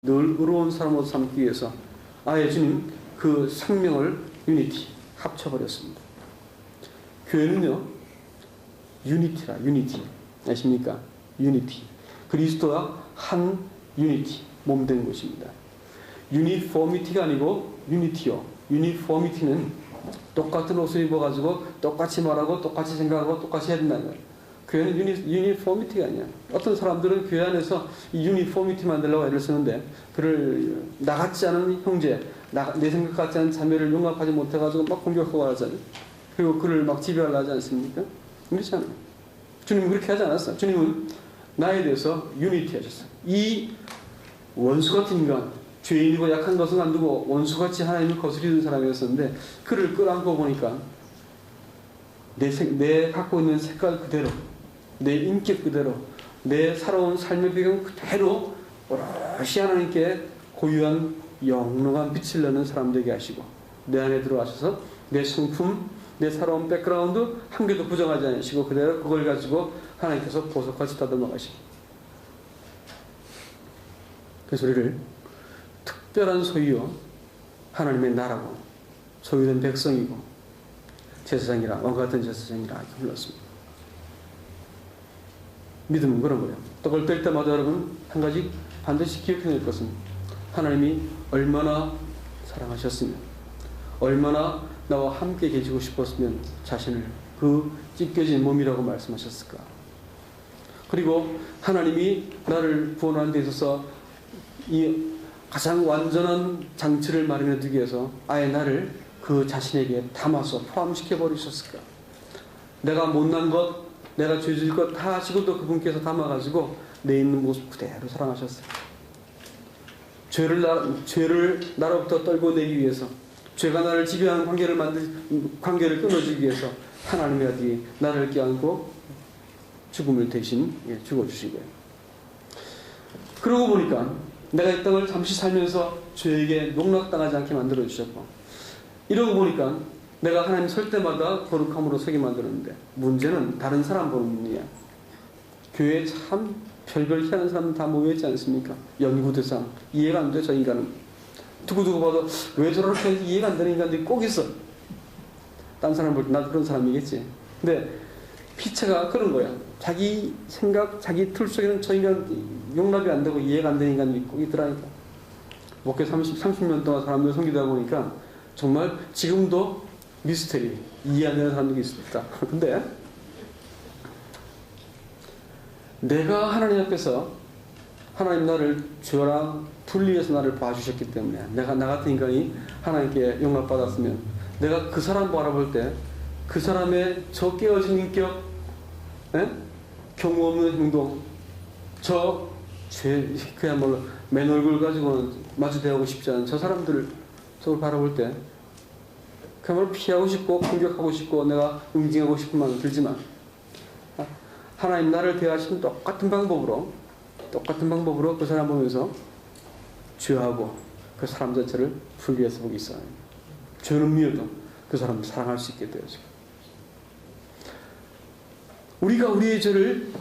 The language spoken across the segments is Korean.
늘 의로운 사람으로 삼기 위해서 아예 주님 그 생명을 유니티 합쳐버렸습니다. 교회는요 유니티라 유니티 아십니까? 유니티 그리스도와 한 유니티 몸된 것입니다. 유니포미티가 아니고 유니티요. 유니포미티는 똑같은 옷을 입어가지고 똑같이 말하고 똑같이 생각하고 똑같이 해야 된다는 거예요. 교회는 유니포미티가 아니야. 어떤 사람들은 교회 안에서 이 유니포미티 만들려고 애를 쓰는데 그를 나같지 않은 형제, 내 생각 같지 않은 자매를 용납하지 못해가지고 막 공격하고 하잖아요. 그리고 그를 막 지배하려 하지 않습니까? 그렇지 않아요. 주님은 그렇게 하지 않았어요. 주님은 나에 대해서 유니티 하셨어요. 이 원수 같은 인간, 죄인이고 약한 것은 안 두고 원수같이 하나님을 거스리는 사람이었었는데 그를 끌어안고 보니까 내 갖고 있는 색깔 그대로 내 인격 그대로 내 살아온 삶의 배경 그대로 오롯이 하나님께 고유한 영롱한 빛을 내는 사람 되게 하시고 내 안에 들어와셔서 내 성품, 내 살아온 백그라운드 한 개도 부정하지 않으시고 그대로 그걸 가지고 하나님께서 보석같이 다듬어 가시고 그래서 우리를 특별한 소유요 하나님의 나라고 소유된 백성이고 제사장이라 왕과 같은 제사장이라 이렇게 불렀습니다. 믿음은 그런 거예요. 떡을 뗄 때마다 여러분 한 가지 반드시 기억해낼 것은 하나님이 얼마나 사랑하셨으면 얼마나 나와 함께 계시고 싶었으면 자신을 그 찢겨진 몸이라고 말씀하셨을까. 그리고 하나님이 나를 구원하는 데 있어서 이 가장 완전한 장치를 마련해 두기 위해서 아예 나를 그 자신에게 담아서 포함시켜 버리셨을까. 내가 못난 것 내가 죄질 것 다 하시고도 그분께서 담아가지고 내 있는 모습 그대로 사랑하셨어요. 죄를 나로부터 떨궈내기 위해서 죄가 나를 지배하는 관계를 끊어주기 위해서 하나님의 아들이 나를 껴안고 죽음을 대신 죽어주신 거예요. 그러고 보니까 내가 이 땅을 잠시 살면서 죄에게 농락당하지 않게 만들어주셨고 이러고 보니까 내가 하나님 설 때마다 거룩함으로 서게 만들었는데 문제는 다른 사람 보는 눈이야. 교회에 참 별별 희한한 사람들 다 모여있지 않습니까? 연구 대상 이해가 안 돼. 저 인간은 두고두고 봐도 왜 저렇게 이해가 안 되는 인간들이 꼭 있어. 딴 사람 볼 때 나도 그런 사람이겠지. 근데 피체가 그런 거야. 자기 생각 자기 틀 속에는 저 인간 용납이 안 되고 이해가 안 되는 인간들이 꼭 있더라니까. 목회 30년 동안 사람들 섬기다 보니까 정말 지금도 미스테리 이해 안 되는 사람들이 있었다. 근데 내가 하나님 앞에서 하나님 나를 죄랑 분리해서 나를 봐주셨기 때문에 내가 나 같은 인간이 하나님께 용납받았으면 내가 그 사람 바라볼 때 그 사람의 저 깨어진 인격 경우 없는 행동 저 죄 그야말로 맨 얼굴 가지고는 마주대하고 싶지 않은 저 사람들을 저걸 바라볼 때 그야말로 피하고 싶고 공격하고 싶고 내가 응징하고 싶은 마음이 들지만 하나님 나를 대하시는 똑같은 방법으로 그 사람 보면서 죄하고 그 사람 자체를 분리해서 보기 시작합니다. 죄는 미워도 그 사람을 사랑할 수 있게 되어지고 우리가 우리의 죄를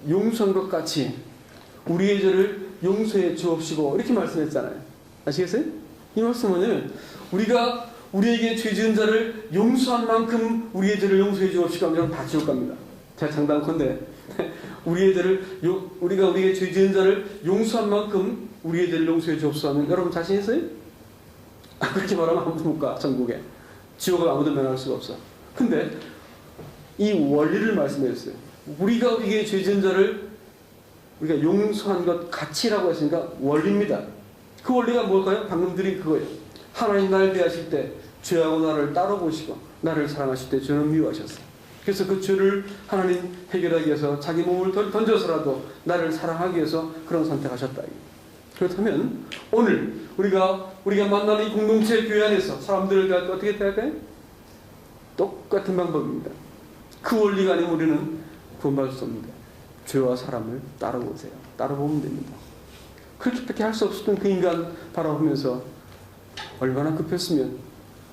용서한 것 같이 우리의 죄를 용서해 주옵시고 이렇게 말씀했잖아요. 아시겠어요? 이 말씀은 우리가 우리에게 죄 지은 자를 용서한 만큼 우리의 죄를 용서해 주옵시고 하면 다 지울 겁니다. 제가 장담컨대 우리가 우리에게 죄 지은 자를 용서한 만큼 우리의 죄를 용서해 주옵소서 하면 여러분 자신 있어요? 그렇게 말하면 아무도 못 가. 전국에 지옥을 아무도 면할 수가 없어. 근데 이 원리를 말씀해줬어요. 우리가 우리에게 죄 지은 자를 우리가 용서한 것 가치라고 했으니까 원리입니다. 그 원리가 뭘까요? 방금 드린 그거예요. 하나님 나를 대하실 때 죄하고 나를 따로 보시고 나를 사랑하실 때 죄는 미워하셨어요. 그래서 그 죄를 하나님 해결하기 위해서 자기 몸을 던져서라도 나를 사랑하기 위해서 그런 선택하셨다. 그렇다면 오늘 우리가 만나는 이 공동체 교회 안에서 사람들을 대할 때 어떻게 대할까요? 똑같은 방법입니다. 그 원리가 아니면 우리는 구원받을 수 없는데 죄와 사람을 따라보세요. 따라보면 됩니다. 그렇게밖에 할 수 없었던 그 인간 바라보면서 얼마나 급했으면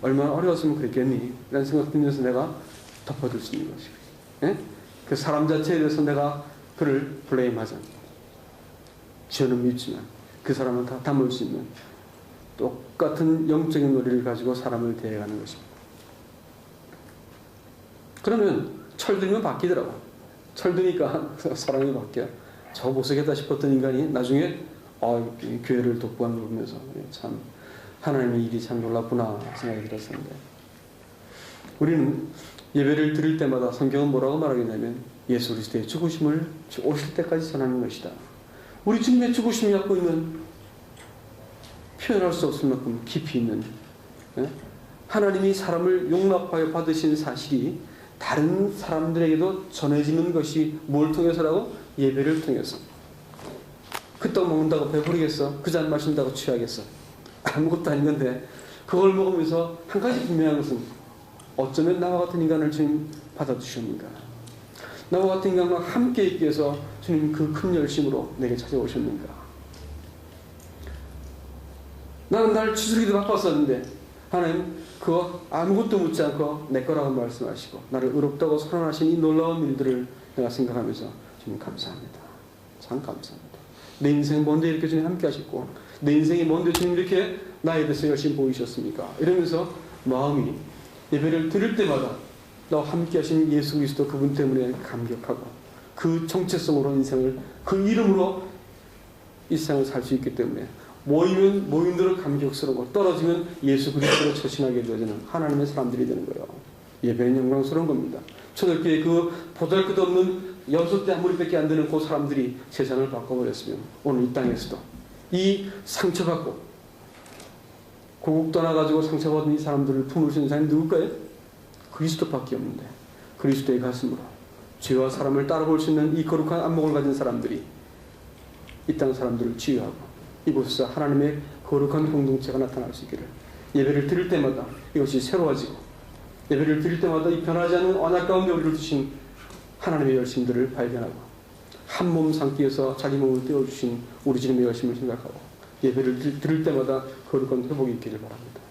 얼마나 어려웠으면 그랬겠니? 라는 생각 들면서 내가 덮어줄 수 있는 것이고 그 사람 자체에 대해서 내가 그를 블레임하지 않고 죄는 밉지만 그 사람을 다 담을 수 있는 똑같은 영적인 논리를 가지고 사람을 대해가는 것입니다. 그러면 철들면 바뀌더라고. 철드니까 사람이 바뀌어. 저 못쓰겠다 싶었던 인간이 나중에 교회를 독보하는 걸 보면서 참 하나님의 일이 참 놀랍구나 생각이 들었었는데, 우리는 예배를 드릴 때마다 성경은 뭐라고 말하겠냐면 예수 그리스도의 죽으심을 오실 때까지 전하는 것이다. 우리 주님의 죽으심이 갖고 있는 표현할 수 없을 만큼 깊이 있는, 하나님이 사람을 용납하여 받으신 사실이 다른 사람들에게도 전해지는 것이 뭘 통해서라고? 예배를 통해서. 그 떡 먹는다고 배부르겠어? 그 잔 마신다고 취하겠어? 아무것도 아닌 건데, 그걸 먹으면서 한 가지 분명한 것은 어쩌면 나와 같은 인간을 주님 받아주셨는가? 나와 같은 인간과 함께 있기 위해서 주님 그 큰 열심으로 내게 찾아오셨는가? 나는 날 추스리기도 바빴었는데 하나님 그거 아무것도 묻지 않고 내 거라고 말씀하시고 나를 의롭다고 선언하신 이 놀라운 일들을 내가 생각하면서 주님 감사합니다. 참 감사합니다. 내 인생 뭔데 이렇게 주님 함께 하셨고, 내 인생이 뭔데 주님 이렇게 나에 대해서 열심히 보이셨습니까? 이러면서 마음이 예배를 드릴 때마다 나와 함께 하신 예수 그리스도 그분 때문에 감격하고, 그 정체성으로 인생을 그 이름으로 이 세상을 살 수 있기 때문에 모이면 모임대로 감격스러워, 떨어지면 예수 그리스도로 처신하게 되어지는 하나님의 사람들이 되는 거예요. 예배는 영광스러운 겁니다. 초대교회 그 보잘것없는 연소 때 한 무리밖에 안 되는 그 사람들이 세상을 바꿔버렸으면 오늘 이 땅에서도 이 상처받고 고국 떠나가지고 상처받은 이 사람들을 품을 수 있는 사람이 누굴까요? 그리스도밖에 없는데, 그리스도의 가슴으로 죄와 사람을 따라볼 수 있는 이 거룩한 안목을 가진 사람들이 이 땅 사람들을 치유하고 이곳에서 하나님의 거룩한 공동체가 나타날 수 있기를, 예배를 드릴 때마다 이것이 새로워지고, 예배를 드릴 때마다 이 변하지 않는 언약 가운데 우리를 두신 하나님의 열심들을 발견하고, 한 몸 삼기 위해서 자기 몸을 떼어주신 우리 주님의 열심을 생각하고, 예배를 드릴 때마다 거룩한 회복이 있기를 바랍니다.